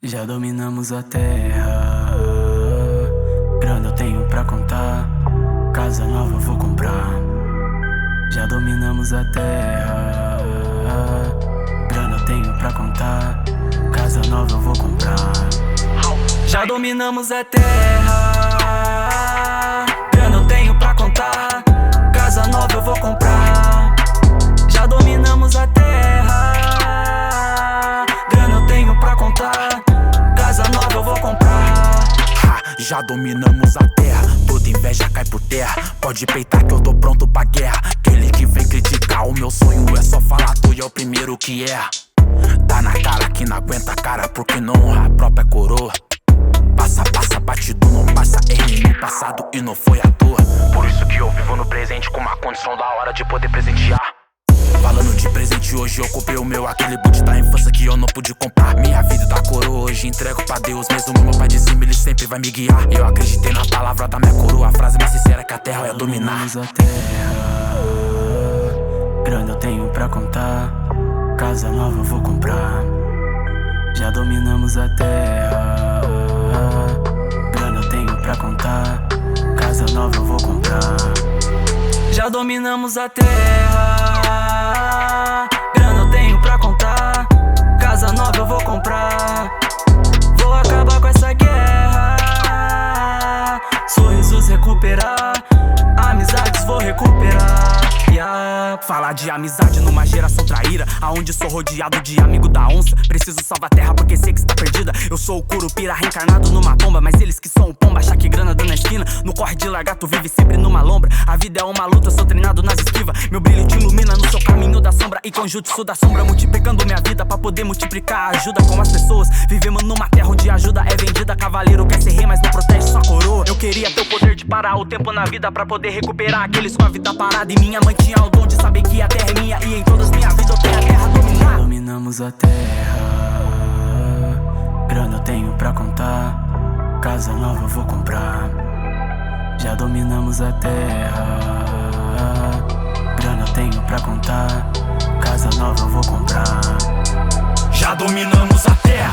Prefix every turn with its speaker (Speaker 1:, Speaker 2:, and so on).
Speaker 1: Já dominamos a terra. Grana eu tenho pra contar. Casa nova eu vou comprar. Já dominamos a terra. Grana eu tenho pra contar. Casa nova eu vou comprar. Já dominamos a terra. Grana eu tenho pra contar. Casa nova eu vou comprar. Já dominamos a terra. Grana eu tenho pra contar. Casa nova eu vou comprar.
Speaker 2: Já dominamos a terra, toda inveja cai por terra. Pode peitar que eu tô pronto pra guerra. Aquele que vem criticar o meu sonho é só falar tu e é o primeiro que erra. Tá na cara que não aguenta a cara porque não honra a própria coroa. Passa, batido, não passa. Errei no passado e não foi à toa. Por isso que eu vivo no presente com uma condição da hora de poder presentear. Falando de presente, hoje eu comprei o meu. Aquele boot da infância que eu não pude comprar. Minha vida da coroa hoje entrego pra Deus. Mesmo meu pai de cima, ele sempre vai me guiar. Eu acreditei na palavra da minha coroa. A frase mais sincera que a terra é dominar.
Speaker 1: Já dominamos a terra. Grana eu tenho pra contar. Casa nova eu vou comprar. Já dominamos a terra. Grana eu tenho pra contar. Casa nova eu vou comprar. Já dominamos a terra. Grana eu tenho pra contar. Casa nova eu vou comprar. Vou acabar com essa guerra. Sorrisos recuperar. Amizades vou recuperar.
Speaker 2: Falar de amizade numa geração traíra, aonde sou rodeado de amigo da onça. Preciso salvar a terra porque sei que está perdida. Eu sou o curupira reencarnado numa pomba, mas eles que são o pomba, achar que grana dando na esquina. No corre de lagarto vive sempre numa lombra. A vida é uma luta, eu sou treinado nas esquivas. Meu brilho te ilumina no seu caminho da sombra. E com jutsu da sombra multiplicando minha vida pra poder multiplicar a ajuda com as pessoas. Vivemos numa terra onde a ajuda é vendida. Cavaleiro quer ser rei, mas não protege sua coroa. Eu queria ter o poder de parar o tempo na vida pra poder recuperar aqueles com a vida parada. E minha mãe tinha o dom de saber que a terra é minha e em todas minha vida eu tenho a terra dominar.
Speaker 1: Dominamos a terra. Grana eu tenho pra contar. Casa nova eu vou comprar. Já dominamos a terra. Grana eu tenho pra contar. Casa nova eu vou comprar.
Speaker 2: Já dominamos a terra.